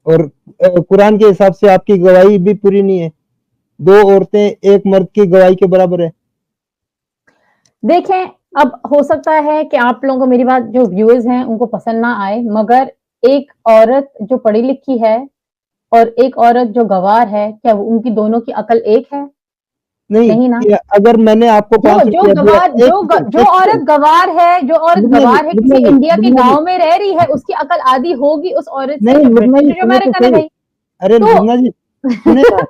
और कुरान के हिसाब से आपकी गवाही भी पूरी नहीं है। 2 औरतें एक मर्द की गवाही के बराबर है। देखें, अब हो सकता है कि आप लोगों को मेरी बात, जो व्यूअर्स हैं उनको पसंद ना आए, मगर एक औरत जो पढ़ी लिखी है और एक औरत जो गवार है, क्या उनकी दोनों की अकल एक है? नहीं ना। अगर मैंने आपको जो औरत गवार है, जो औरत गवार है, किसी इंडिया के गांव में रह रही है, उसकी अकल आधी होगी उस औरत से जो ब्रिटिश अमेरिकन है भाई। अरे लुबना जी सुने ना,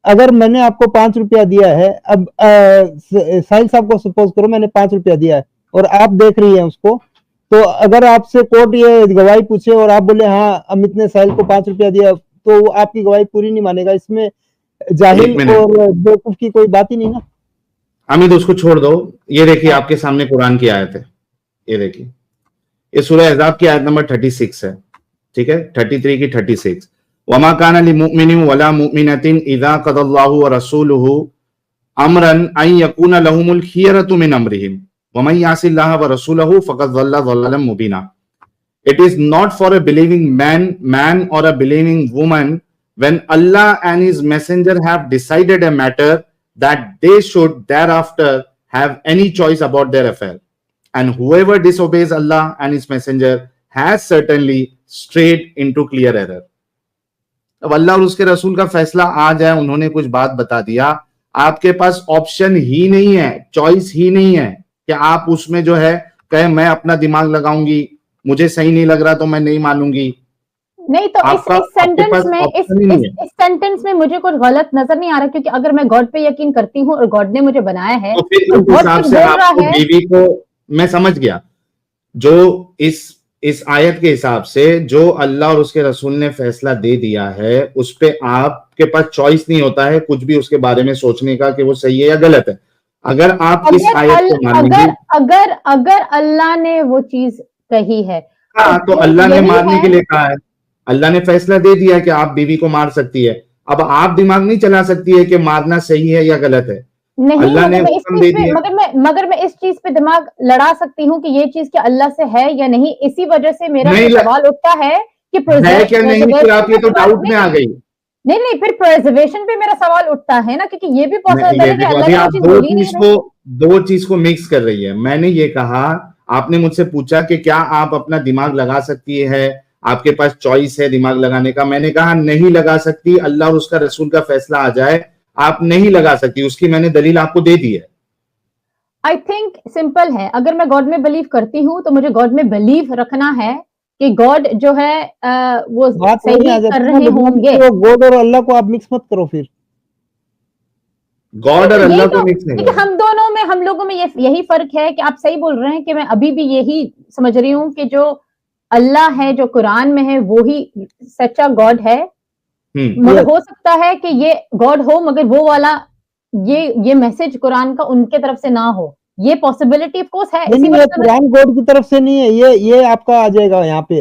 अगर मैंने आपको 5 रुपया दिया है, अब साहिल साहब को सपोज करो मैंने 5 रुपया दिया है और आप देख रही है उसको, तो अगर आपसे कोर्ट ये गवाही पूछे और आप बोले हाँ अमित ने साहिल को 5 रुपया दिया, तो आपकी गवाही पूरी नहीं मानेगा। इसमें जाहिल और बेवकूफ की कोई बात ही नहीं ना। अमित उसको छोड़ दो। ये देखिए आपके सामने कुरान की आयत है, ये देखिए, ये सूरह अहज़ाब की आयत नंबर 36 है, ठीक है, 33 की 36। वमा काना लिमुमिनिन वला मुमिनतिन इज़ा क़ज़ल्लाहु व रसूलुहु अमरन अन यकूना लहुमुल खियरतु मिन अमरिहिम वमन यासिल्लाह व रसूलहु फ़क़द ज़ल्ला ज़लालन Mubina. It is not for a believing man or a believing woman when Allah and his messenger have decided a matter that they should thereafter have any choice about their affair. And whoever disobeys Allah and his messenger has certainly strayed into clear error. अब अल्लाह और उसके रसूल का फैसला आ जाए, उन्होंने कुछ बात बता दिया, आपके पास ऑप्शन ही नहीं है, चॉइस ही नहीं है कि आप उसमें जो है कहे मैं अपना दिमाग लगाऊंगी, मुझे सही नहीं लग रहा तो मैं नहीं मानूंगी। नहीं तो इस सेंटेंस में मुझे कुछ गलत नजर नहीं आ रहा, क्योंकि अगर मैं गॉड पे यकीन करती हूँ और गॉड ने मुझे बनाया है तो फिर उस हिसाब से आपको बीवी को, मैं समझ गया, जो इस आयत के हिसाब से जो अल्लाह और उसके रसूल ने फैसला दे दिया है उस पे आपके पास चॉइस नहीं होता है कुछ भी उसके बारे में सोचने का कि वो सही है या गलत है। अगर आप इस आयत को मानेंगे, अगर अल्लाह ने वो चीज कही है, हाँ, तो अल्लाह ने मारने के लिए कहा है, अल्लाह ने फैसला दे दिया है कि आप बीवी को मार सकती है। अब आप दिमाग नहीं चला सकती है कि मारना सही है या गलत है। नहीं, अल्लाह ने हुक्म दे दिया। मगर मैं इस चीज पे दिमाग लड़ा सकती हूँ कि ये चीज क्या अल्लाह से है या नहीं। इसी वजह से मेरा सवाल उठता है कि है क्या नहीं, फिर आप ये तो डाउट में आ गई। नहीं, फिर प्रिजर्वेशन पे मेरा सवाल उठता है ना, क्योंकि ये भी पॉसिबल है कि अल्लाह ने आप दो चीज को मिक्स कर रही है। मैंने ये कहा, आपने मुझसे पूछा कि क्या आप अपना दिमाग लगा सकती है, आपके पास चॉइस है दिमाग लगाने का। मैंने कहा नहीं लगा सकती, अल्लाह और उसका रसूल का फैसला आ जाए आप नहीं लगा सकती, उसकी मैंने दलील आपको दे दी है। आई थिंक सिंपल है, अगर मैं गॉड में बिलीव करती हूँ तो मुझे गॉड में बिलीव रखना है कि गॉड जो है वो सही कर रहे होंगे। तो गॉड और अल्लाह को आप मिक्स मत करो फिर। गॉड और अल्लाह को मिक्स नहीं करो। हम लोगों में यही फर्क है कि आप सही बोल रहे हैं कि मैं अभी भी यही समझ रही हूँ कि जो अल्लाह है, जो कुरान में है, वो ही सच्चा गॉड है। मगर हो सकता है कि ये गॉड हो मगर वो वाला ये मैसेज कुरान का उनके तरफ से ना हो, ये पॉसिबिलिटी ऑफ कोर्स है। ये कुरान गॉड की तरफ से नहीं है, ये आपका आ जाएगा यहाँ पे।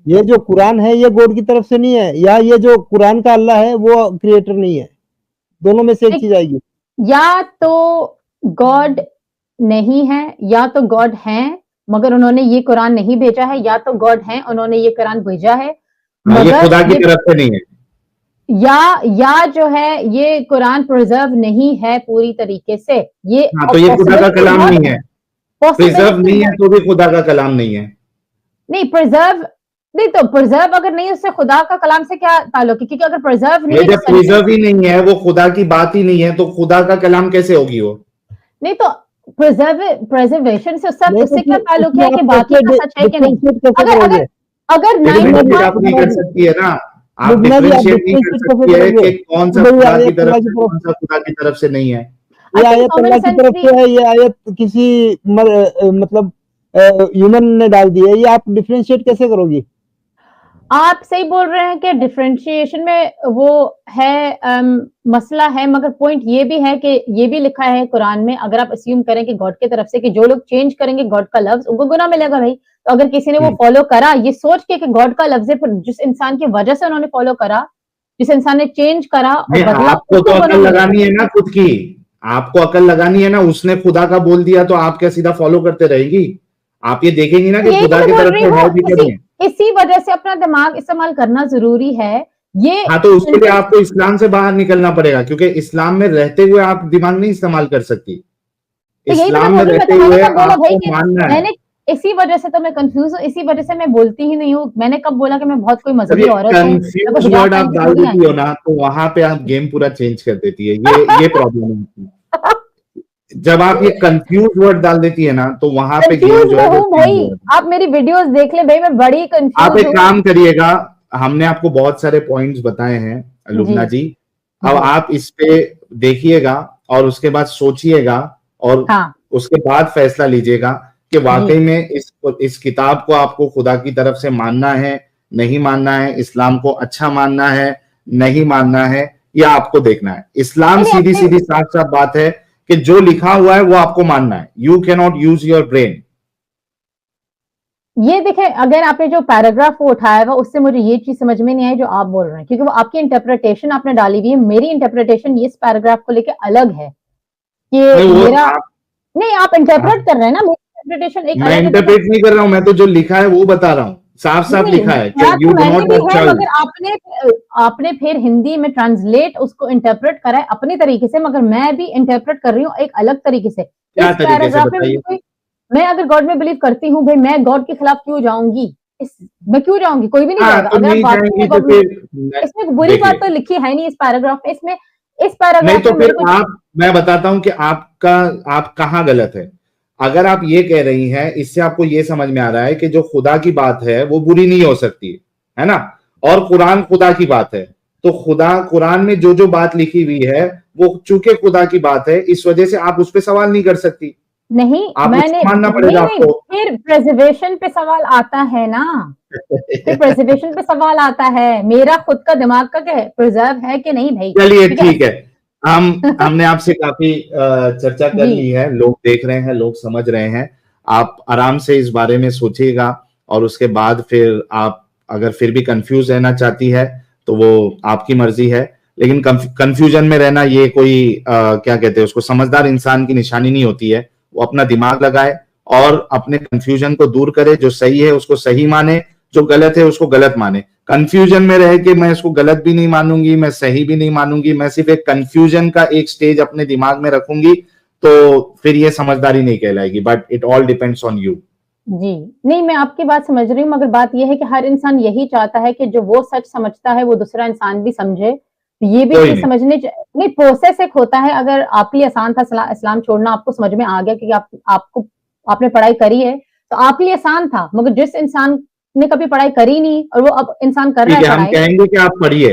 ये जो कुरान है ये गॉड की तरफ से नहीं है, या ये जो कुरान का अल्लाह है वो क्रिएटर नहीं है, दोनों में से एक चीज आएगी। या तो गॉड नहीं है या तो गॉड है मगर उन्होंने ये कुरान नहीं भेजा है, या तो गॉड है उन्होंने ये कुरान भेजा है मगर ये खुदा की तरफ से नहीं है, या जो है ये कुरान प्रिजर्व नहीं है पूरी तरीके से। ये तो ये खुदा का कलाम नहीं है। प्रिजर्व नहीं है तो भी खुदा का कलाम नहीं है। नहीं प्रिजर्व नहीं, तो प्रिजर्व अगर नहीं उससे खुदा का कलाम से क्या ताल्लुक है? क्योंकि अगर प्रिजर्व नहीं है, जब प्रिजर्व ही नहीं है, वो खुदा की बात ही नहीं है, तो खुदा का कलाम कैसे होगी वो? नहीं तो प्रिजर्वेशन से उससे क्या ताल्लुक है कि बाकी का सच है कि नहीं? अगर आप नहीं कर सकती है ना, आप डिफरेंशिएट नहीं कर सकती है कि कौन सा खुदा की तरफ से कौन सा खुदा की तरफ से नहीं है। ये आयत अल्लाह की तरफ से है, ये आयत किसी मतलब ह्यूमन ने डाल दी है, ये आप डिफरेंशिएट कैसे करोगी? आप सही बोल रहे हैं कि डिफरेंशिएशन में वो है मसला है, मगर पॉइंट ये भी है कि ये भी लिखा है कुरान में, अगर आप अस्यूम करें कि गॉड की तरफ से कि जो लोग चेंज करेंगे गॉड का लफ्ज उनको गुनाह मिलेगा भाई। तो अगर किसी ने वो फॉलो करा ये सोच के कि गॉड का लफ्ज है, पर जिस इंसान की वजह से उन्होंने फॉलो करा, जिस इंसान ने चेंज करा और आपको तो अकल लगानी है ना खुद की, आपको अकल लगानी है ना। उसने खुदा का बोल दिया तो आप क्या सीधा फॉलो करते रहेगी? आप ये देखेंगी ना कि खुदा की तरफ से है भी नहीं है। इसी वजह से अपना दिमाग इस्तेमाल करना जरूरी है। ये हाँ, तो उसके लिए आपको इस्लाम से बाहर निकलना पड़ेगा, क्योंकि इस्लाम में रहते हुए आप दिमाग नहीं इस्तेमाल कर सकती। तो यही तो इस्लाम मैं में बोल रही रहते हूँ, मैंने हुए कब बोला भाई आपको कि मानना है। मैंने इसी वजह से तो मैं कंफ्यूज हूँ, इसी वजह से मैं बोलती ही नहीं हूँ। मैंने कब बोला कि मैं बहुत कोई जब मजहबी ये औरत हूँ, मैं कोई कंफ्यूज हिजाब वर्ड आप पहन के डाल थोड़ी आई देती हो ना, तो वहां पे आप गेम पूरा चेंज कर देती है। ये प्रॉब्लम है आपकी। जब आप ये कंफ्यूज वर्ड डाल देती है ना, तो वहां पे गेम कंफ्यूज जो में है वो हूँ चेंज भाई, हो जाता है। आप मेरी वीडियोस देख ले भाई, मैं बड़ी आप कंफ्यूज एक हूँ। काम करिएगा, हमने आपको बहुत सारे पॉइंट्स बताए हैं लुबना जी जी, अब जी आप इस पे देखिएगा और उसके बाद सोचिएगा और हाँ उसके बाद फैसला लीजिएगा कि वाकई जी। में इस किताब को आपको खुदा की तरफ से मानना है, नहीं मानना है, इस्लाम को अच्छा मानना है, नहीं मानना है, या आपको देखना है। इस्लाम नहीं सीधी अपने सीधी साफ साफ बात है कि जो लिखा हुआ है वो आपको मानना है। You can not use your brain. ये देखे, अगर आपने जो पैराग्राफ वो उठाया हुआ, उससे मुझे ये चीज समझ में नहीं आई जो आप बोल रहे हैं, क्योंकि वो आपकी इंटरप्रिटेशन आपने डाली हुई है। मेरी इंटरप्रिटेशन इस पैराग्राफ को लेके अलग है कि नहीं, वो मेरा, आप नहीं आप इंटरप्रेट कर रहे हैं ना, मेरी इंटरप्रिटेशन एक मैं अलग है। देखो इंटरप्रेट नहीं कर रहा हूं, मैं तो जो लिखा है वो बता रहा हूं। साफ साफ नहीं, लिखा है कि किया यू तो डू मैंने नॉट भी हैव है, चाइल्ड। मगर आपने फिर हिंदी में ट्रांसलेट उसको इंटरप्रेट करा है अपनी तरीके से, मगर मैं भी इंटरप्रेट कर रही हूँ एक अलग तरीके से। क्या इस तरीके से पैराग्राफ में मुझे बताइए? कोई, मैं अगर गॉड में बिलीव करती हूँ भाई, मैं गॉड के खिलाफ क्यों जाऊंगी? मैं क्यों जाऊंगी? कोई भी नहीं हाँ, जाएगा। तो अगर आप नहीं वाकई जाएंगी में तो फिर इसमें बुरी बात देखिए, तो लिखी है नहीं इस पैराग्राफ में। इसमें इस नहीं पैराग्राफ तो में फिर मेरे को मैं बताता हूं कि आप कहां गलत है। अगर आप ये कह रही हैं, इससे आपको ये समझ में आ रहा है कि जो खुदा की बात है वो बुरी नहीं हो सकती है ना, और कुरान खुदा की बात है, तो खुदा कुरान में जो जो बात लिखी हुई है वो चूंकि खुदा की बात है, इस वजह से आप उस पर सवाल नहीं कर सकती, नहीं, आप मैंने उसको मानना नहीं पड़ेगा नहीं आपको। फिर प्रिजर्वेशन पे सवाल आता है ना, फिर प्रिजर्वेशन पे सवाल आता है। मेरा खुद का दिमाग का क्या है, प्रिजर्व है कि नहीं भाई? चलिए ठीक ठीक है, है। हमने आपसे काफी चर्चा कर जी ली है, लोग देख रहे हैं, लोग समझ रहे हैं। आप आराम से इस बारे में सोचिएगा और उसके बाद फिर आप अगर फिर भी कंफ्यूज रहना चाहती है तो वो आपकी मर्जी है, लेकिन कंफ्यूजन में रहना ये कोई क्या कहते हैं उसको, समझदार इंसान की निशानी नहीं होती है। वो अपना दिमाग लगाए और अपने कंफ्यूजन को दूर करे, जो सही है उसको सही माने, जो गलत है उसको गलत माने। कंफ्यूजन में रह के मैं इसको गलत भी नहीं मानूंगी, मैं सही भी नहीं मानूंगी, मैं सिर्फ एक कंफ्यूजन का एक स्टेज अपने दिमाग में रखूंगी, तो फिर ये समझदारी नहीं कहलाएगी। But it all depends on you. जी, नहीं मैं आपकी बात समझ रही हूँ, मगर बात यह है कि हर इंसान यही चाहता है कि जो वो सच समझता है वो दूसरा इंसान भी समझे। तो ये भी कोई चीज नहीं, समझने नहीं, प्रोसेस एक होता है। अगर आपके लिए आसान था इस्लाम छोड़ना, आपको समझ में आ गया क्योंकि आपको आपने पढ़ाई करी है, तो आपके लिए आसान था। मगर जिस इंसान ने कभी पढ़ाई करी नहीं और वो अब इंसान कर रहा ठीक है है, हम पढ़ाई, कहेंगे कि आप पढ़िए,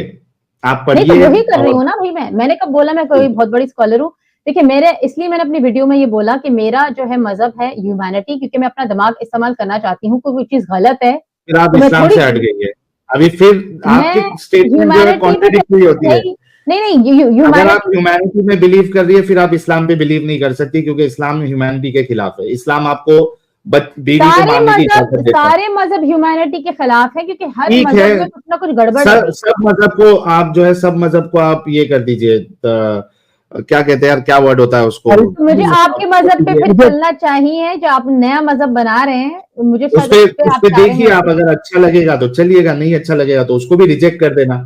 आप नहीं तो पढ़िए। वही कर रही और हूँ ना भाई। मैंने कब बोला मैं कोई बहुत बड़ी स्कॉलर हूँ? देखिए, मेरे इसलिए मैंने अपनी वीडियो में ये बोला कि मेरा जो है मजहब है ह्यूमैनिटी, क्योंकि मैं अपना दिमाग इस्तेमाल करना चाहती हूँ। कोई चीज गलत है फिर आप तो मैं इस्लाम थोड़ी, से हट गई है। अभी फिर मैं आपकी स्टेटमेंट जो है ह्यूमैनिटी पे कॉन्ट्रडिक्टरी होती है। नहीं नहीं नहीं अगर आप ह्यूमैनिटी, ह्यूमैनिटी में बिलीव कर रही है, फिर आप इस्लाम पे बिलीव नहीं कर सकती, क्योंकि इस्लाम ह्यूमैनिटी के खिलाफ है। इस्लाम आपको बीवी को मारने की इजाजत देता है। सारे मजहब ह्यूमैनिटी के खिलाफ है, क्योंकि हर ठीक है, मजहब में कुछ ना कुछ गड़बड़ है भाई। सब मजहब को आप जो है, सब मजहब को आप ये कर दीजिए, क्या कहते हैं यार, क्या वर्ड होता है उसको, तो मुझे आपके मजहब पे फिर चलना चाहिए, जो आप नया मजहब बना रहे हैं, मुझे शायद उस पे उस आप पे चाह रहे देखिए, हैं। आप अगर अच्छा लगेगा तो चलिएगा, नहीं अच्छा लगेगा तो उसको भी रिजेक्ट कर देना।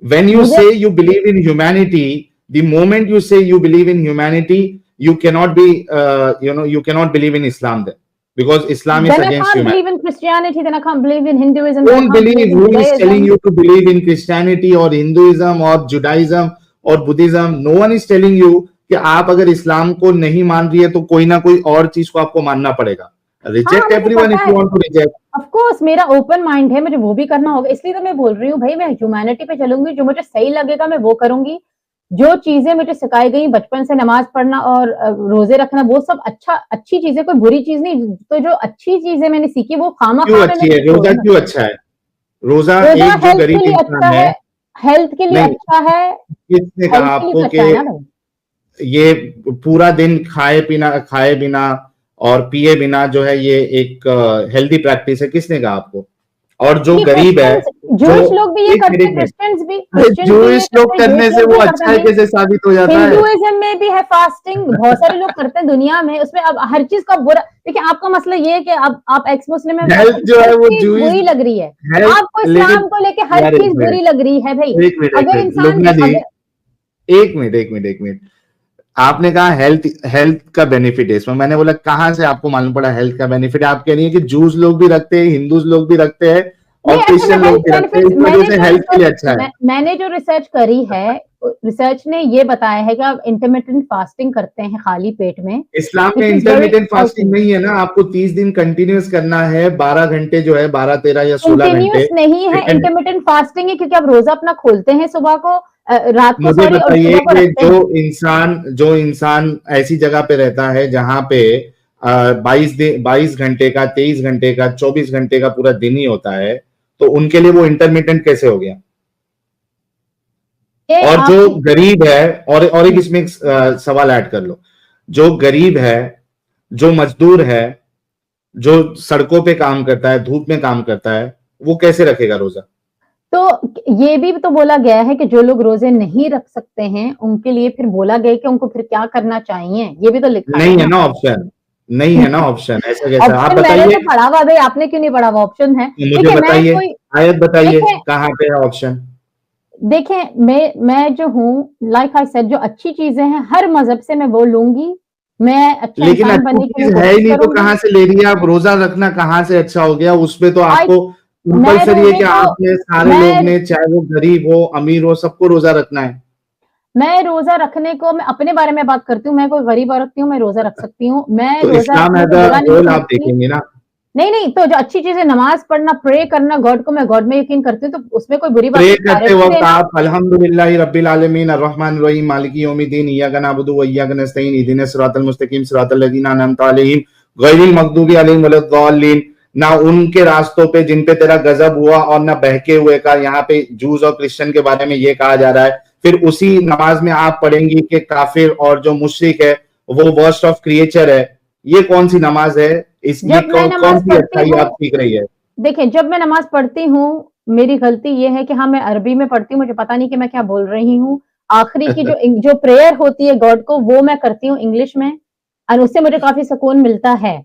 When you मुझे say you believe in humanity, the moment you say you believe in humanity, you cannot be you cannot believe in Islam then, because Islam is then I against can't humanity. believe in Christianity, then I can't believe in Hinduism, then I Don't can't believe, believe in who is telling Judaism. you to believe in Christianity or Hinduism or Judaism or Buddhism? No one is telling you कि आप अगर इस्लाम को नहीं मान रही है तो कोई ना कोई और चीज को आपको मानना पड़ेगा। हाँ रिजेक्ट मुझे एवरीवन पता इफ है, you want to reject. Of course मेरा ओपन माइंड है, मुझे वो भी करना होगा। इसलिए तो मैं बोल रही हूँ भाई, मैं ह्यूमैनिटी पे चलूंगी, जो मुझे सही लगेगा मैं वो करूंगी। जो चीजें मुझे सिखाई गई बचपन से, नमाज पढ़ना और रोजे रखना, वो सब अच्छी चीजें, कोई बुरी चीज नहीं। तो जो अच्छी चीजें मैंने सीखी वो क्यों खामा अच्छी मैंने है रोजा? छोड़ी ना। क्यों अच्छा है रोजा? रोजा एक जो हेल्थ के गरीब लिए अच्छा इंसान है, है, हेल्थ के लिए नहीं, अच्छा है, किसने हेल्थ कहा के लिए तो आपको अच्छा कि है ना भाई। ये पूरा दिन खाए बिना और पिए बिना जो है ये एक हेल्दी प्रैक्टिस है? किसने कहा आपको? और जो ये गरीब है क्वेश्चन, जूश लोग भी ये एक करते हैं, मिनट, क्रिश्चियंस भी ये जूइश लोग करते हैं, करने जूश से लोग वो भी अच्छा करते है हैं। कैसे साबित हो जाता है? हिंदुइज्म में भी है फास्टिंग, बहुत सारे लोग करते हैं दुनिया में, उसमें अब हर चीज का बुरा। देखिए आपका मसला ये है कि अब आप एक्स मुस्लिम में हेल्थ जो है वो चीज जूइश बुरी लग रही है, हेल्थ, आपको लेकिन इस्लाम को लेके हर यार चीज बुरी लग रही है भाई। एक मिनट अगर इंसान लुबना जी, अगर एक मिनट, आपने कहा हेल्थ हेल्थ का बेनिफिट है इसमें, मैंने बोला कहाँ से आपको मालूम पड़ा हेल्थ का बेनिफिट? आप कह रही है कि जूस लोग भी रखते हैं, हिंदूज लोग भी रखते हैं और नहीं, अच्छा क्रिश्चियन मैं लोग हेल्थ भी रखते हैं, बेनिफिट्स, इस वजह से हेल्थ के लिए अच्छा है। मैंने जो रिसर्च करी है, रिसर्च ने ये बताया है कि आप इंटरमिटेंट फास्टिंग करते हैं खाली पेट में, इस्लाम में which is very intermediate fasting healthy। नहीं है ना, आपको 30 दिन कंटिन्यूस करना है, 12 घंटे जो है, 12 13 या 16 घंटे। कंटिन्यूस नहीं है, इंटरमिटेंट फास्टिंग है, क्योंकि आप रोजा अपना खोलते हैं सुबह को, रात को मुझे सॉरी, और बताइए सुबह को कि रखते हैं। जो इंसान ऐसी जगह पे रहता है जहां पे 22 घंटे का, 23 घंटे का, 24 घंटे का पूरा दिन ही होता है, तो उनके लिए वो इंटरमीडिएट कैसे हो गया? ये और आप जो गरीब है, और एक इसमें एक सवाल ऐड कर लो, जो गरीब है, जो मजदूर है, जो सड़कों पे काम करता है, धूप में काम करता है, वो कैसे रखेगा रोजा? तो ये भी तो बोला गया है कि जो लोग रोजे नहीं रख सकते हैं उनके लिए फिर बोला गया कि उनको फिर क्या करना चाहिए, ये भी तो लिखा नहीं है है ना। ना ऑप्शन, नहीं है ना ऑप्शन, ऐसा कैसा? आप ऑप्शन मैंने बताइए, तो पढ़ा हुआ भाई, आपने क्यों नहीं पढ़ा हुआ? ऑप्शन है, मुझे देखिए मैं बताइए, कोई, आयत बताइए देखें कहाँ पे है ऑप्शन। देखें मैं जो हूँ, लाइक आई सेड, जो अच्छी चीजें हैं हर मजहब से मैं वो लूंगी, मैं अच्छा लेकिन इंसान अच्छी बनने की मैं चीज है ही कोशिश नहीं तो करूंगी। कहाँ से ले रही है आप? रोजा रखना कहाँ से अच्छा हो गया? उसपे तो आई आपको मैं कंपलसरी है रोजे कि को आपने सारे लोग मैं ने, चाहे वो गरीब हो अमीर हो, सबको रोजा रखना है। मैं रोजा रखने को, मैं अपने बारे में बात करती हूँ, मैं कोई गरीब औरत नहीं हूँ, मैं रोजा रख सकती हूँ, मैं तो रोजा इस्लाम रखने एज को अ बुरा नहीं होल आप समझती। देखेंगे ना। नहीं नहीं, तो जो अच्छी चीजें, नमाज पढ़ना, प्रे करना गॉड को, मैं गॉड में यकीन करती हूँ, तो उसमें कोई बुरी बात प्रे नहीं, करते चैरिटी वक्त देना। आप अल्हम्दुलिल्लाहि रब्बिल आलमीन अर्रहमान रहीम मालिकी यौमिद्दीन इय्याका नअबुदु व इय्याका नस्तईन इहदिनस सिरातल मुस्तकीम सिरातल लज़ीना अनअमता अलैहिम गैरिल मग़दूबि अलैहिम वलद्दालिन, ना उनके रास्तों पे जिन पे तेरा गजब हुआ और ना बहके हुए का। यहाँ पे जूस और क्रिश्चियन के बारे में ये कहा जा रहा है। फिर उसी नमाज में आप पढ़ेंगी कि काफिर और जो मुशरिक है वो वर्स्ट ऑफ क्रिएचर है। ये कौन सी नमाज है? ये जब मैं कौन नमाज सी पढ़ती अच्छाई हूँ, आप सीख रही है? देखिए जब मैं नमाज पढ़ती हूँ, मेरी गलती ये है कि हाँ, मैं अरबी में पढ़ती हूँ, मुझे पता नहीं कि मैं क्या बोल रही हूँ। आखिरी की जो प्रेयर होती है गॉड को, वो मैं करती हूँ इंग्लिश में, और उससे मुझे काफी सुकून मिलता है।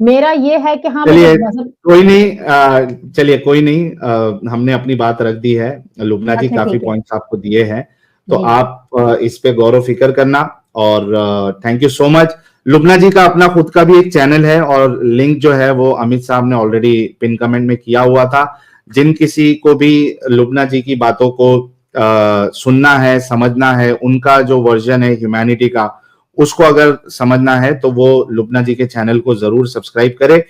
मेरा ये है कि हाँ, मुझे चलिए मजहब। कोई नहीं, चलिए कोई नहीं, हमने अपनी बात रख दी है। लुबना जी अच्छा काफी ठीक है पॉइंट्स आपको दिए हैं, तो जी। आप इस पे गौर फिक्र करना। और thank you so much. Lubna ji का अपना खुद का भी एक चैनल है और लिंक जो है वो अमित साहब ने ऑलरेडी पिन कमेंट में किया हुआ था। जिन किसी को भी लुबना जी की बातों को सुनना है, समझना है, उनका जो वर्जन है ह्यूमैनिटी का, उसको अगर समझना है तो वो लुबना जी के चैनल को जरूर सब्सक्राइब करें।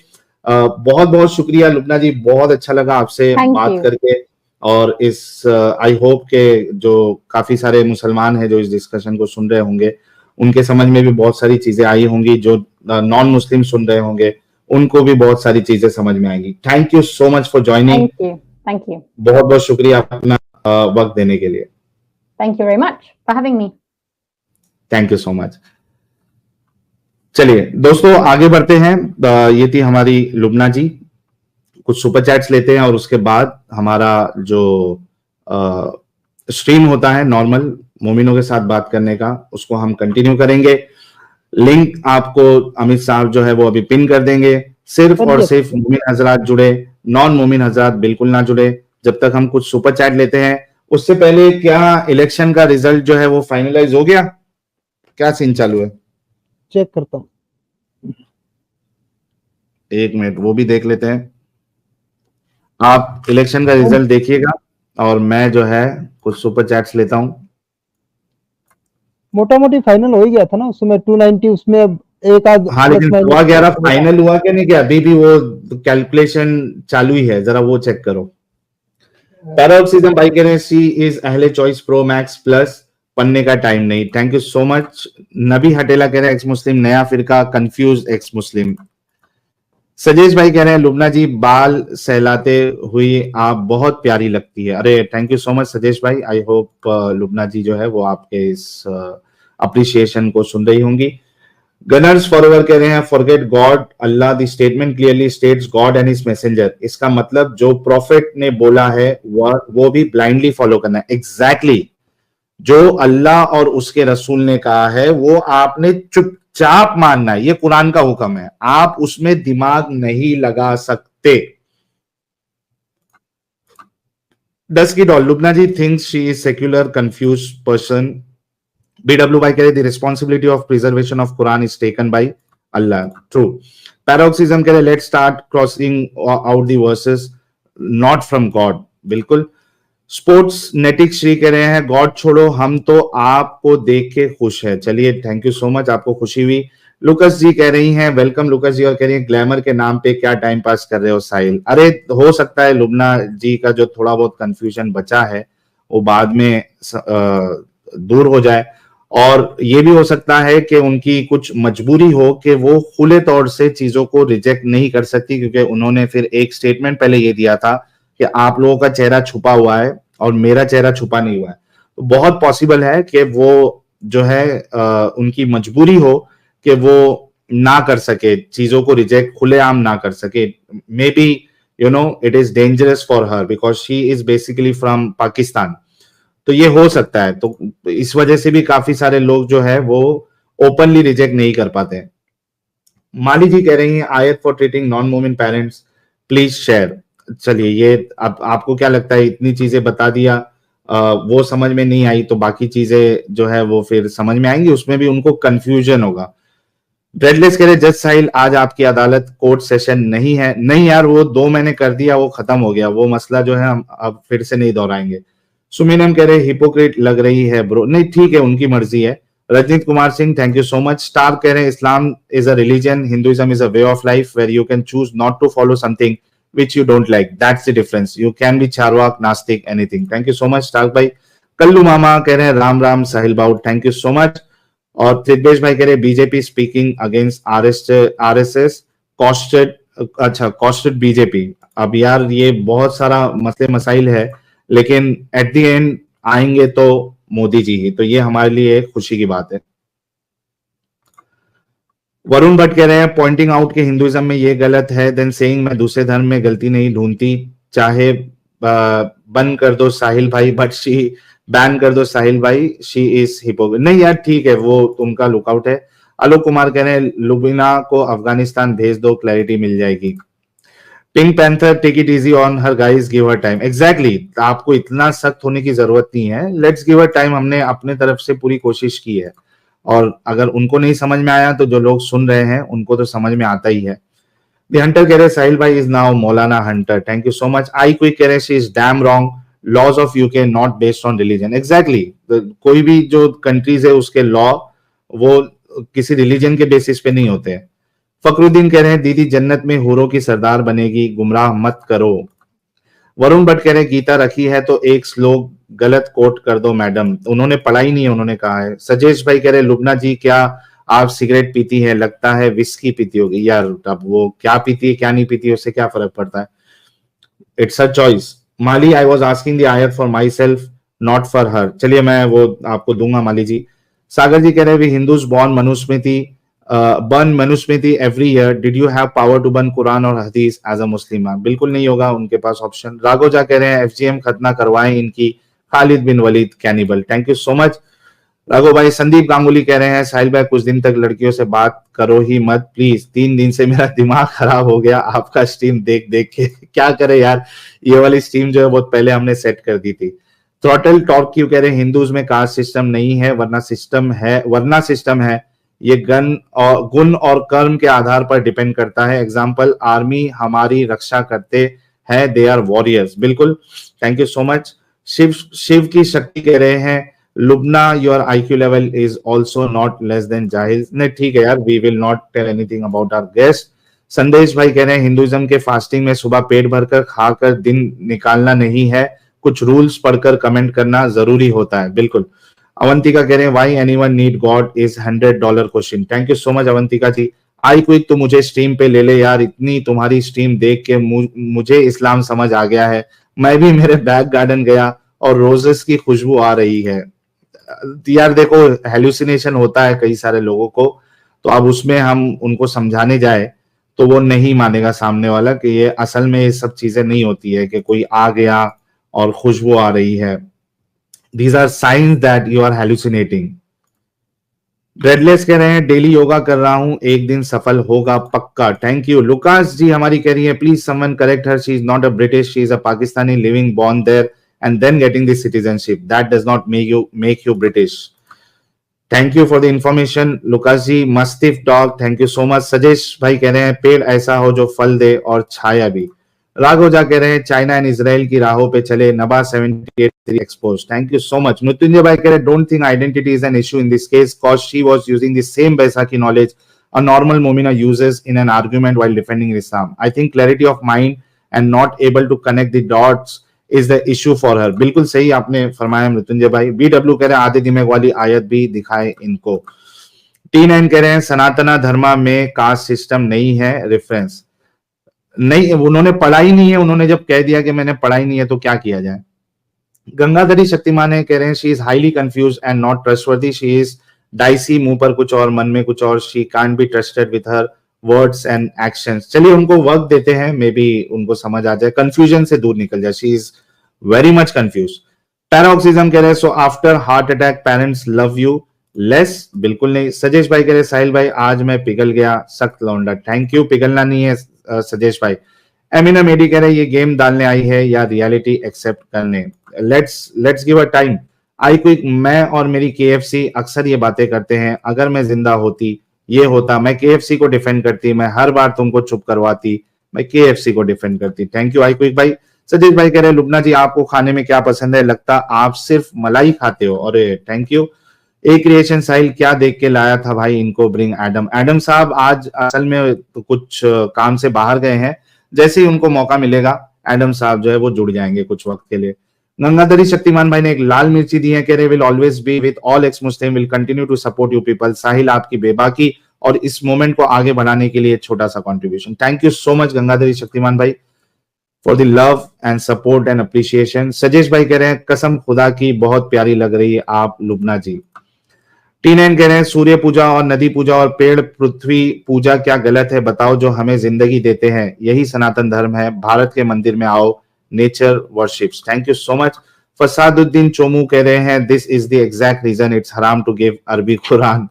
बहुत बहुत शुक्रिया लुबना जी, बहुत अच्छा लगा आपसे थैंक बात यू। करके। और इस आई होप के जो काफी सारे मुसलमान हैं जो इस डिस्कशन को सुन रहे होंगे, उनके समझ में भी बहुत सारी चीजें आई होंगी। जो नॉन मुस्लिम सुन रहे होंगे उनको भी बहुत सारी चीजें समझ में आएंगी। Thank you so much for joining. Thank you. Thank you. बहुत बहुत शुक्रिया अपना वक्त देने के लिए। Thank you very much for having me. Thank you so much. चलिए दोस्तों आगे बढ़ते हैं। ये थी हमारी लुबना जी। कुछ सुपर चैट्स लेते हैं और उसके बाद हमारा जो स्ट्रीम होता है नॉर्मल मोमिनों के साथ बात करने का, उसको हम कंटिन्यू करेंगे। लिंक आपको अमित साहब जो है वो अभी पिन कर देंगे। सिर्फ और सिर्फ मोमिन हजरात जुड़े, नॉन मोमिन हजरात बिल्कुल ना जुड़े जब तक हम कुछ सुपर चैट लेते हैं। उससे पहले क्या इलेक्शन का रिजल्ट जो है वो फाइनलाइज हो गया? क्या सीन चालू है? चेक करता हूँ, एक मिनट वो भी देख लेते हैं। आप इलेक्शन का रिजल्ट देखिएगा और मैं जो है कुछ सुपर चैट्स लेता हूं। मोटा मोटी फाइनल हो ही गया था ना उस समय 290, उसमें अब एक आध हाँ प्लस लेकिन माइनस 11 फाइनल हुआ क्या नहीं? क्या अभी भी वो कैलकुलेशन चालू ही है? जरा वो चेक करो। पैराऑक्सीजन भाई कह रहे हैं सी इज अहले चॉइस प्रो मैक्स प्लस, पढ़ने का टाइम नहीं। Thank you so much. नबी हटेला कह रहे हैं एक्स मुस्लिम नया फिरका कंफ्यूज एक्स मुस्लिम। सजेश भाई कह रहे हैं लुबना जी बाल सहलाते हुई आप बहुत प्यारी लगती है। अरे thank you so much Sajesh भाई। आई होप लुबना जी जो है वो आपके इस अप्रिसिएशन को सुन रही होंगी। गनर्स फॉरएवर कह रहे हैं forget God Allah, the statement clearly states God and his messenger. इसका मतलब जो प्रॉफिट ने बोला है वो भी ब्लाइंडली फॉलो करना है। एग्जैक्टली जो अल्लाह और उसके रसूल ने कहा है वो आपने चुपचाप मानना है। ये कुरान का हुक्म है, आप उसमें दिमाग नहीं लगा सकते। डस की doll Lubna ji thinks she is secular confuse person. BW by कह रहे the responsibility of preservation of Quran is taken by Allah. True. Paroxysm कह रहे let's start crossing out the verses not from God. बिल्कुल। Sports नेटिक Shri कह रहे हैं God छोड़ो, हम तो आपको देख के खुश है। चलिए थैंक यू सो मच, आपको खुशी हुई। लुकस जी कह रही हैं वेलकम लुकस जी, और कह रही हैं ग्लैमर के नाम पे क्या टाइम पास कर रहे हो साहिल। अरे हो सकता है लुबना जी का जो थोड़ा बहुत कंफ्यूजन बचा है वो बाद में दूर हो जाए, और ये भी हो सकता है कि उनकी कुछ मजबूरी हो कि वो खुले तौर से चीजों को रिजेक्ट नहीं कर सकती, क्योंकि उन्होंने फिर एक स्टेटमेंट पहले ये दिया था कि आप लोगों का चेहरा छुपा हुआ है और मेरा चेहरा छुपा नहीं हुआ है। तो बहुत पॉसिबल है कि वो जो है उनकी मजबूरी हो कि वो ना कर सके, चीजों को रिजेक्ट खुलेआम ना कर सके। May be you know it is dangerous for her because she is basically from Pakistan, तो ये हो सकता है। तो इस वजह से भी काफी सारे लोग जो है वो ओपनली रिजेक्ट नहीं कर पाते। माली जी कह रही हैं आयत फॉर ट्रीटिंग नॉन मोमिन पेरेंट्स प्लीज शेयर। चलिए ये अब आपको क्या लगता है, इतनी चीजें बता दिया, वो समझ में नहीं आई तो बाकी चीजें जो है वो फिर समझ में आएंगी, उसमें भी उनको कंफ्यूजन होगा। ब्रेडलेस कह रहे जज साहिल आज आपकी अदालत कोर्ट सेशन नहीं है। नहीं यार, वो 2 महीने कर दिया, वो खत्म हो गया, वो मसला जो है हम अब फिर से नहीं दोहराएंगे। सुमिनम कह रहे हिपोक्रेट लग रही है ब्रो। नहीं ठीक है, उनकी मर्जी है। Rajneet Kumar Singh thank you so much. Star कह रहे हैं Islam is a religion, Hinduism is a way of life where you can choose not to follow something which you don't like. That's the difference. You can be charwak, nastic, anything. Thank you so much, Stark भाई। कल्लू मामा कह रहे हैं राम राम साहिल बाउट, thank you so much. और त्रिदेश भाई कह रहे हैं BJP speaking against RSS costed, अच्छा कॉस्टेड बीजेपी। अब यार ये बहुत सारा मसले मसाइल है, लेकिन एट द एंड आएंगे तो मोदी जी ही, तो ये हमारे लिए खुशी की बात है। वरुण भट्ट कह रहे हैं पॉइंटिंग आउट कि हिंदुइज्म में ये गलत है, देन सेइंग मैं दूसरे धर्म में गलती नहीं ढूंढती, चाहे बंद कर दो साहिल भाई, बट शी बैन कर दो साहिल भाई, शी इज हिपोक्रेट। नहीं यार ठीक है, वो उनका लुकआउट है। आलोक कुमार कह रहे हैं लुबिना को अफगानिस्तान भेज दो, क्लैरिटी मिल जाएगी। Pink panther take it easy on her guys, give her time. Exactly, आपको इतना सख्त होने की जरूरत नहीं है, लेट्स गिव हर टाइम। हमने अपने तरफ से पूरी कोशिश की है, और अगर उनको नहीं समझ में आया तो जो लोग सुन रहे हैं उनको तो समझ में आता ही है। द हंटर कह रहे साहिल भाई is now Maulana hunter, thank you so much. I quick कह रहे she is damn wrong, laws of UK not based on religion. Exactly, कोई भी जो कंट्रीज है उसके लॉ वो किसी रिलीजन के बेसिस पे नहीं होते हैं। फकरुद्दीन कह रहे हैं दीदी जन्नत में हूरों की सरदार बनेगी, गुमराह मत करो। वरुण भट्ट कह रहे हैं गीता रखी है तो एक श्लोक गलत कोट कर दो मैडम, उन्होंने पढ़ाई नहीं है, उन्होंने कहा है। सजेश भाई कह रहे हैं लुबना जी क्या आप सिगरेट पीती है, लगता है विस्की पीती होगी। यार अब वो क्या पीती है क्या नहीं पीती है उससे क्या फर्क पड़ता है, इट्स अ चॉइस। माली आई वॉज आस्किंग द आयत for myself not for her. चलिए मैं वो आपको दूंगा माली जी। सागर जी कह रहे हैं Hindus burn Manusmriti burn Manusmriti every year, did you have power to burn Quran और हदीस एज अ मुस्लिम? बिल्कुल नहीं होगा उनके पास ऑप्शन। राघोजा कह रहे हैं एफजीएम खतना करवाएं इनकी, खालिद बिन वलीद cannibal, thank you so much Ragho भाई। संदीप गांगुली कह रहे हैं साहिल भाई कुछ दिन तक लड़कियों से बात करो ही मत प्लीज, 3 दिन से मेरा दिमाग खराब हो गया आपका स्ट्रीम देख देख के। क्या करे यार, ये वाली स्ट्रीम जो है बहुत पहले हमने सेट कर दी थी। थ्रॉटल टॉक क्यों कह रहे हैं हिंदूज में कास्ट सिस्टम नहीं है वरना सिस्टम है, ये गुण और कर्म के आधार पर डिपेंड करता है। एग्जाम्पल आर्मी हमारी रक्षा करते हैं, दे आर वॉरियर्स। बिल्कुल, thank you so much. Shiv की शक्ति कह रहे हैं Lubna your IQ level is also not less than जाहिल। नहीं ठीक है यार, we will not tell anything about our guest. Sandesh भाई कह रहे हैं हिंदुइज्म के फास्टिंग में सुबह पेट भरकर खाकर दिन निकालना नहीं है, कुछ रूल्स पढ़कर कमेंट करना जरूरी होता है। बिल्कुल। अवंतिका कह रहे हैं why anyone need god is $100 question, thank you so much Avantika ji. I quick तो मुझे स्ट्रीम पे ले ले यार, इतनी तुम्हारी स्ट्रीम देख के मुझे इस्लाम समझ आ गया है। मैं भी मेरे बैक गार्डन गया और रोजेस की खुशबू आ रही है। यार देखो हेल्यूसिनेशन होता है कई सारे लोगों को, तो अब उसमें हम उनको समझाने जाए तो वो नहीं मानेगा सामने वाला कि ये असल में ये सब चीजें नहीं होती है कि कोई आ गया और खुशबू आ रही है. These are signs that you are hallucinating. रेडलेस कह रहे हैं डेली योगा कर रहा हूं, एक दिन सफल होगा पक्का. Thank you. लुकास जी हमारी कह रही है please someone correct her, she is not a British, she is a Pakistani living born there and then getting this citizenship. That does not make you British. Thank you for the information Lucas ji. Mastiff dog thank you so much. Sajesh भाई कह रहे हैं पेड़ ऐसा हो जो फल दे और छाया भी. राघोजा कह रहे हैं चाइना एंड इसराइल की राहों पे चले. नबा 78 expose. Thank you so much. Mrityunjay भाई कह रहे हैं don't think identity is an issue in this case cause she was using the same Baisakhi knowledge a normal momina uses in an argument while defending Islam. I think clarity of mind and not able to connect the dots is the issue for her. बिल्कुल सही आपने फरमाया मृत्युंजय भाई. BW कह रहे हैं आधे दिमाग वाली आयत भी दिखाए इनको. T9 कह रहे हैं सनातना धर्मा में कास्ट सिस्टम नहीं है. रेफरेंस नहीं, उन्होंने पढ़ा ही नहीं है. उन्होंने जब कह दिया कि मैंने पढ़ा ही नहीं है तो क्या किया जाए. गंगाधरी शक्तिमान है कह रहे हैं she is highly confuse and not trustworthy. She is dicey, मुंह पर कुछ और मन में कुछ और. She can't be trusted with her words and actions. चलिए उनको वर्क देते हैं, मे बी उनको समझ आ जाए, कंफ्यूजन से दूर निकल जाए. She is very much confuse. Paroxysm कह रहे हैं so after heart attack parents love you less. बिल्कुल नहीं. सजेश भाई कह रहे हैं साहिल भाई आज मैं पिघल गया, सख्त लौंडा. Thank you. पिघलना नहीं है सजेश भाई. एमिना मेडी कह रहे हैं ये गेम डालने आई है या रियलिटी एक्सेप्ट करने. Let's give a time. I quick मैं और मेरी KFC अक्सर ये बातें करते हैं. अगर मैं जिंदा होती ये होता, मैं KFC को डिफेंड करती, मैं हर बार तुमको चुप करवाती, मैं KFC को डिफेंड करती. थैंक यू आई क्विक भाई. सजेश भाई कह रहे हैं लुबना जी आपको खाने में क्या पसंद है, लगता आप सिर्फ मलाई खाते हो. अरे थैंक यू. ए क्रिएशन साहिल क्या देख के लाया था भाई इनको. Bring Adam. एडम साहब आज असल में कुछ काम से बाहर गए हैं, जैसे ही उनको मौका मिलेगा एडम साहब जो है वो जुड़ जाएंगे कुछ वक्त के लिए. गंगाधरी शक्तिमान भाई ने एक लाल मिर्ची दी है, कह रहे will always be with all ex Muslim, will continue to support you people. Sahil आपकी बेबाकी और इस मोमेंट को आगे बढ़ाने के लिए छोटा सा contribution. Thank you so much Gangadhari Shaktimaan भाई for the love and support and appreciation. Sajesh भाई कह रहे हैं कसम खुदा की बहुत प्यारी लग रही है आप लुबना जी. T9 कह रहे हैं सूर्य पूजा और नदी पूजा और पेड़ पृथ्वी पूजा क्या गलत है बताओ, जो हमें जिंदगी देते हैं, यही सनातन धर्म है. भारत के मंदिर में आओ, nature worships. Thank you so much. Fasaduddin Chomu कह रहे हैं this is the exact reason it's हराम टू गिव अरबी Quran.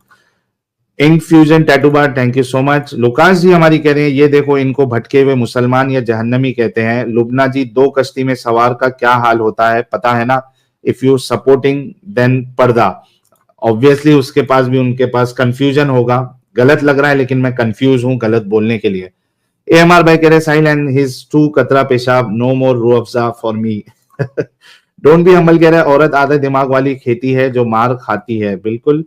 Ink fusion tattoo bar thank you so much. Lucas ji हमारी कह रहे हैं ये देखो इनको भटके हुए मुसलमान या जहन्नमी कहते हैं. लुबना जी दो कश्ती में सवार का क्या हाल होता है पता है ना. इफ यू सपोर्टिंग देन पर्दा. ऑब्वियसली उसके पास भी उनके पास कंफ्यूजन होगा. गलत लग रहा है लेकिन मैं कंफ्यूज हूं गलत बोलने के लिए. AMR भाई कह रहे साहिल एंड हिज टू कतरा पेशाब नो मोर रू Afza for me. Don't be humble कह रहे हैं औरत आधे दिमाग वाली खेती है जो मार खाती है. बिल्कुल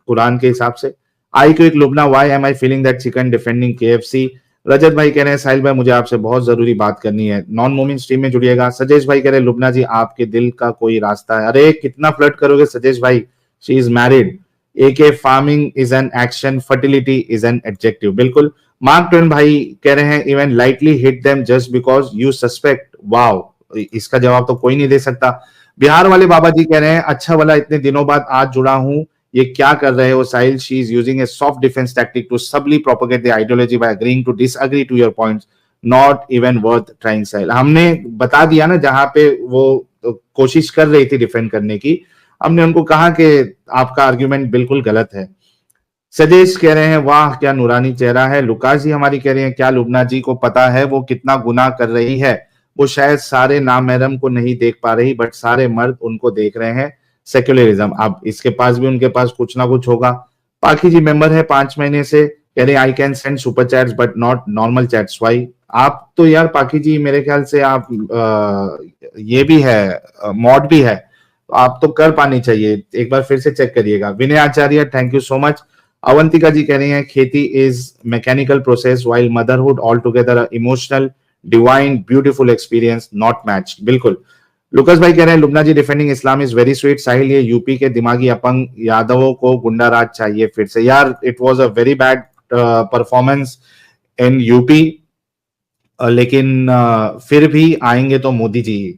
कुरान के हिसाब से. I quick Lubna why am I feeling that chicken defending KFC. Rajat भाई कह रहे हैं साहिल भाई मुझे आपसे बहुत जरूरी बात करनी है, नॉन मोमिन स्ट्रीम में जुड़िएगा. सजेश भाई कह रहे हैं लुबना जी आपके दिल का कोई रास्ता है. अरे कितना फ्लर्ट करोगे सजेश भाई. She is married. AK farming is an action, fertility is an adjective. बिल्कुल. मार्क ट्वेन भाई कह रहे हैं even lightly hit them just because you suspect. Wow, इसका जवाब तो कोई नहीं दे सकता. बिहार वाले बाबा जी कह रहे हैं अच्छा वाला इतने दिनों बाद आज जुड़ा हूं, ये क्या कर रहे हो Sahil. She is using a soft defence tactic to subtly propagate the ideology by agreeing to disagree to your points, not even worth trying. Sahil हमने बता दिया ना जहां पे वो कोशिश कर रही थी डिफेंड करने की, हमने उनको कहा कि आपका आर्ग्यूमेंट बिल्कुल गलत है. सजेश कह रहे हैं वाह क्या नूरानी चेहरा है. लुकास जी हमारी कह रहे हैं क्या लुबना जी को पता है वो कितना गुनाह कर रही है. वो शायद सारे नामहरम को नहीं देख पा रही बट सारे मर्द उनको देख रहे हैं. सेक्युलरिज्म. अब इसके पास भी उनके पास कुछ ना कुछ होगा. पाखी जी मेंबर है 5 महीने से, कह रहे I can send super chats but not normal chats. Why. आप तो यार पाखी जी मेरे ख्याल से आप ये भी है मॉड भी है, आप तो कर पानी चाहिए. एक बार फिर से चेक करिएगा. Vinay Acharya thank you so much. Avantika ji कह रही हैं kheti is mechanical process while motherhood all together emotional divine beautiful experience not matched. बिल्कुल. लुकस भाई कह रहे हैं Lubna ji defending Islam is very sweet. Sahil ये यूपी के दिमागी अपंग यादवों को गुंडा राज चाहिए फिर से. यार it was a very bad performance in UP, लेकिन फिर भी आएंगे तो मोदी जी.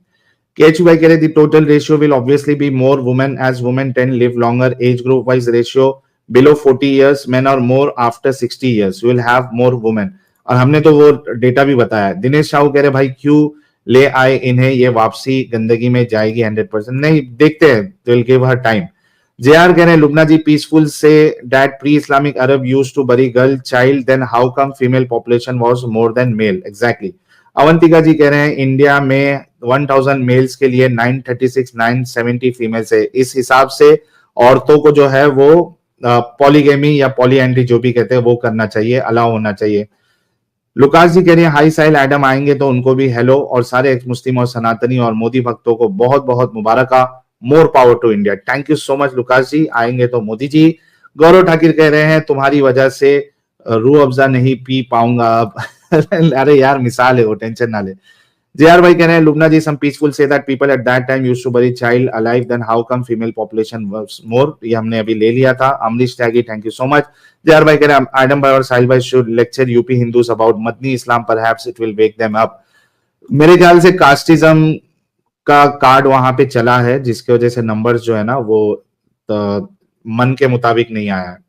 KH भाई कह रहे the total ratio will obviously be more women as women tend live longer. Age group wise ratio below 40 years men or more after 60 years we will have more women। और हमने तो वो डेटा भी बताया। दिनेश साहू कह रहे भाई क्यों ले आए इन्हें, ये वापसी गंदगी में जाएगी 100%। नहीं, देखते हैं, will give her time. JR कह रहे हैं लुबना जी पीसफुल से that pre Islamic Arab used to bury girl child, then how come female population was more than male. Exactly. Avantika ji कह रहे हैं इंडिया में 1000 मेल्स के लिए 936 970 फीमेल्स है। इस हिसाब से औरतों को जो है वो पॉलीगेमी या पॉलीएंड्री जो भी कहते हैं वो करना चाहिए, अलाउ होना चाहिए। लुकास जी कह रही है हाई साइल एडम आएंगे तो उनको भी हेलो, और सारे एक्स मुस्लिम और सनातनी और मोदी भक्तों को बहुत बहुत मुबारक, more power to India. Thank you so much Lucas ji, आएंगे तो मोदी जी। गौरव ठाकुर कह रहे हैं तुम्हारी वजह से रूह अफ़ज़ा नहीं पी पाऊंगा अब। अरे यार मिसाल है वो, टेंशन ना ले। JR भाई कह रहे हैं लुबना जी some people say that people at that time used to bury child alive, then how come female population was more। ये हमने अभी ले लिया था। Amrish Tyagi thank you so much. JR भाई कह रहे हैं आडम भाई और साहिल भाई should lecture UP Hindus about Madani Islam, perhaps it will wake them up। मेरे ख्याल से कास्टिज्म का कार्ड वहां पे चला है, जिसकी वजह से नंबर्स जो है ना वो मन के मुताबिक नहीं आया है।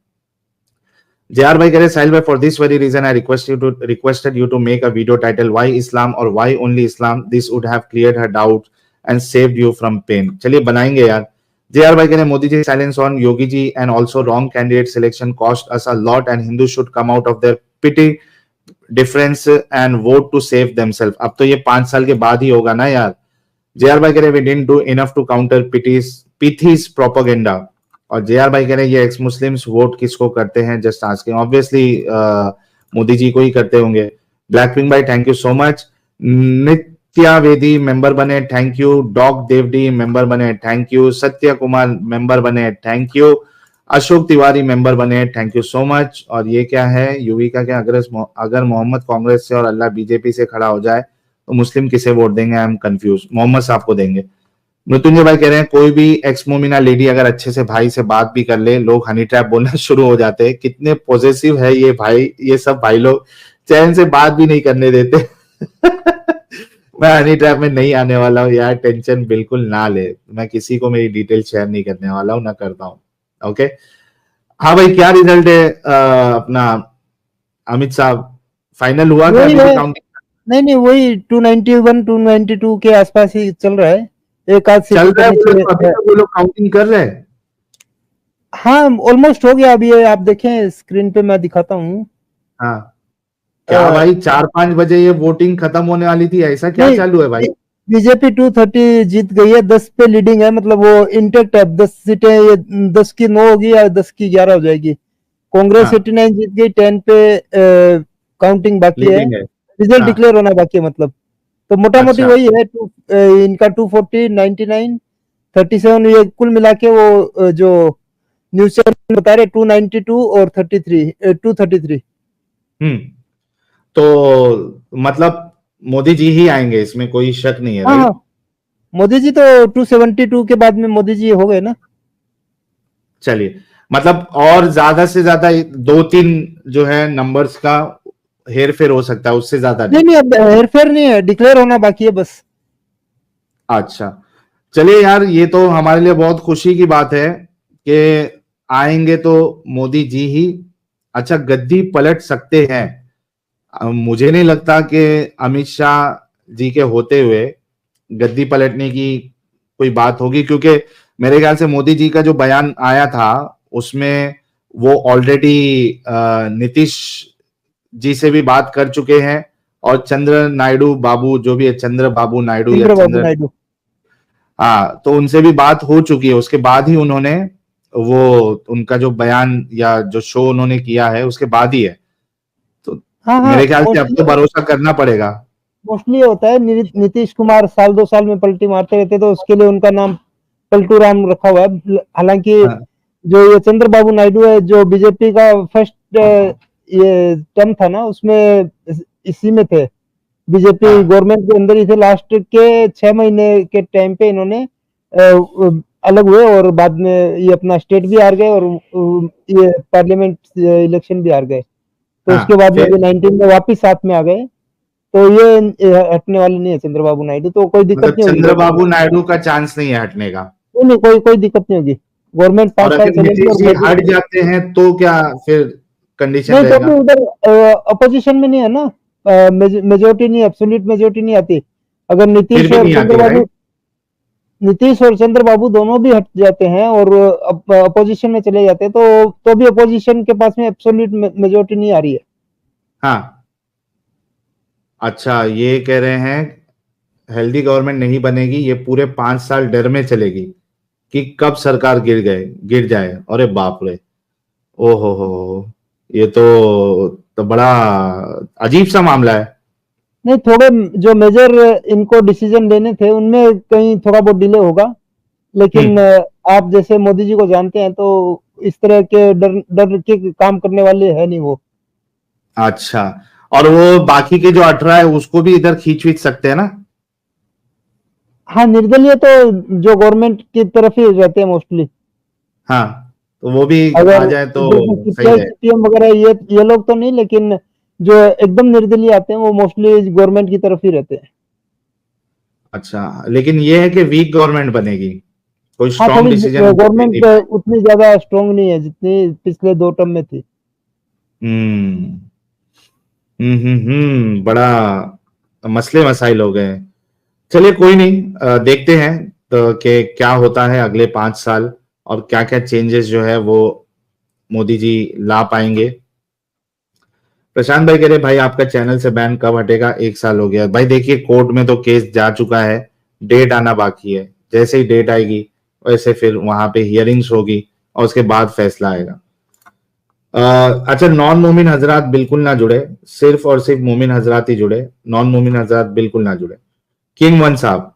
JR भाई कह रहे साहिल भाई for this very reason I requested you to make a video title why Islam और why only Islam, this would have cleared her doubt and saved you from pain. चलिए बनाएंगे यार। JR भाई कह रहे Modi ji silence on Yogi ji and also wrong candidate selection cost us a lot and Hindu should come out of their petty difference and vote to save themselves. अब तो ये 5 साल के बाद ही होगा ना यार। JR भाई कह रहे we didn't do enough to counter pithies propaganda. और JR भाई कह रहे हैं ये एक्स मुस्लिम्स वोट किसको करते हैं, just asking. Obviously Modi ji को ही करते होंगे। ब्लैकपिंक भाई thank you so much. Nitya Vedi member बने, थैंक यू। डॉग देवडी मेंबर बने, thank you. Satya Kumar member बने, thank you. Ashok Tiwari member बने, थैंक यू सो मच। और ये क्या है यूवी का क्या, अगर मोहम्मद कांग्रेस से और अल्लाह बीजेपी से खड़ा हो जाए तो मुस्लिम किसे वोट देंगे, आई एम कंफ्यूज। मोहम्मद साहब को देंगे। मृत्युंजय भाई कह रहे हैं कोई भी एक्स मोमिना लेडी अगर अच्छे से भाई से बात भी कर ले लोग हनी ट्रैप बोलना शुरू हो जाते हैं। कितने पॉजिटिव है ये भाई, ये सब भाई लोग चैन से बात भी नहीं करने देते। मैं हनी ट्रैप में नहीं आने वाला हूँ यार, टेंशन बिल्कुल ना ले। मैं किसी को मेरी डिटेल शेयर नहीं करने वाला हूँ, ना करता हूँ। ओके हाँ भाई, क्या रिजल्ट है अपना अमित साहब, फाइनल हुआ क्या? नहीं वही 291 292 के आसपास ही चल रहा है। एक आध चल रहा है, वो लोग काउंटिंग कर रहे हैं। हाँ ऑलमोस्ट हो गया। अभी आप देखें स्क्रीन पे मैं दिखाता हूँ। हाँ क्या भाई 4-5 बजे ये वोटिंग खत्म होने वाली थी, ऐसा क्या चालू है भाई? बीजेपी 230 जीत गई है, 10 पे लीडिंग है, मतलब वो इंटेक्ट है। 10 सीटें ये 10 की 9 होगी या 10 की 11 हो जाएगी। कांग्रेस 89 जीत गई, 10 पे काउंटिंग बाकी है, रिजल्ट डिक्लेयर होना बाकी है। मतलब तो मोटा मोटी वही है। इनका 240 99 37 ये कुल मिला के वो जो न्यूज चैनल बता रहे 292 और 233। तो मतलब मोदी जी ही आएंगे, इसमें कोई शक नहीं है। हाँ मोदी जी तो 272 के बाद में मोदी जी हो गए ना। चलिए मतलब और ज्यादा से ज्यादा 2-3 जो है नंबर्स का हेर फेर हो सकता है, उससे ज्यादा नहीं अब हेर फेर नहीं है, डिक्लेयर होना बाकी है बस। अच्छा चलिए यार, ये तो हमारे लिए बहुत खुशी की बात है कि आएंगे तो मोदी जी ही। अच्छा गद्दी पलट सकते हैं। मुझे नहीं लगता कि अमित शाह जी के होते हुए गद्दी पलटने की कोई बात होगी, क्योंकि मेरे ख्याल से मोदी जी का जो बयान आया था उसमें वो ऑलरेडी नीतीश जी से भी बात कर चुके हैं, और चंद्र नायडू बाबू जो भी है, चंद्रबाबू नायडू या चंद्र, हाँ तो उनसे भी बात हो चुकी है। उसके बाद ही उन्होंने वो उनका जो बयान या जो शो उन्होंने किया है उसके बाद ही है। तो मेरे ख्याल से अब तो भरोसा करना पड़ेगा। मोस्टली होता है नीतीश कुमार साल 2 साल में पलटी मारते रहते, तो उसके लिए उनका नाम पलटू राम रखा हुआ है। हालांकि जो ये चंद्रबाबू नायडू है, जो बीजेपी का फर्स्ट ये टर्म था ना, उसमें इसी में थे, बीजेपी गवर्नमेंट के अंदर ही थे। लास्ट के 6 महीने के टाइम पे इन्होंने अलग हुए और बाद में ये अपना स्टेट भी हार गए और ये पार्लियामेंट इलेक्शन भी हार गए। तो उसके बाद में 19 में वापिस साथ में आ गए। तो ये हटने वाले नहीं है चंद्रबाबू नायडू, तो कोई दिक्कत नहीं होगी। चंद्रबाबू नायडू का चांस नहीं है हटने का? नहीं कोई दिक्कत नहीं होगी। गवर्नमेंट 5 और साल अगर चलेगी नीतीश और जी मोदी हट जाते हैं तो क्या फिर कंडीशन नहीं, तो रहेगा? भी उधर अपोजिशन में नहीं है ना, मेजोरिटी नहीं, एब्सोल्यूट मेजोरिटी नहीं आती। अगर फिर भी नहीं आती, राइट? नीतीश और चंद्रबाबू दोनों भी हट जाते हैं और अपोजिशन में चले जाते हैं, तो भी अपोजिशन के पास में एब्सोल्यूट मेजोरिटी नहीं आ रही है। हाँ, अच्छा, ये कह रहे हैं हेल्दी गवर्नमेंट नहीं बनेगी, ये पूरे 5 साल डर में चलेगी कि कब सरकार गिर जाए। अरे बाप रे, ओ हो, ये तो बड़ा अजीब सा मामला है। नहीं, थोड़े जो मेजर इनको डिसीजन लेने थे उनमें कहीं थोड़ा बहुत डिले होगा, लेकिन आप जैसे मोदी जी को जानते हैं तो इस तरह के डर के काम करने वाले है नहीं वो। अच्छा, और वो बाकी के जो 18 है उसको भी इधर खींच सकते हैं ना? हाँ, निर्दलीय तो जो गवर्नमेंट की तरफ ही रहते हैं मोस्टली। हाँ, तो वो भी आ अगर जाए तो जैसे सही है। सीपीएम वगैरह ये लोग तो नहीं, लेकिन जो एकदम निर्दलीय आते हैं वो मोस्टली गवर्नमेंट की तरफ ही रहते हैं। अच्छा, लेकिन ये है कि वीक गवर्नमेंट बनेगी, कोई हाँ, स्ट्रॉन्ग थोड़ी डिसीजन ले नहीं गवर्नमेंट पाए। उतनी ज्यादा स्ट्रांग नहीं है जितनी पिछले 2 टर्म में थी। हम्म बड़ा मसले मसाइल हो गए हैं। चलिए कोई नहीं, देखते हैं तो कि क्या होता है अगले 5 साल और क्या क्या चेंजेस जो है वो मोदी जी ला पाएंगे। प्रशांत भाई कह रहे भाई आपका चैनल से बैन कब हटेगा, 1 साल हो गया भाई। देखिए कोर्ट में तो केस जा चुका है, डेट आना बाकी है। जैसे ही डेट आएगी वैसे फिर वहां पे हियरिंग्स होगी और उसके बाद फैसला आएगा। अच्छा, नॉन मोमिन हजरात बिल्कुल ना जुड़े, सिर्फ और सिर्फ मोमिन हजरात ही जुड़े, नॉन मोमिन हजरात बिल्कुल ना जुड़े। किंग वन साहब,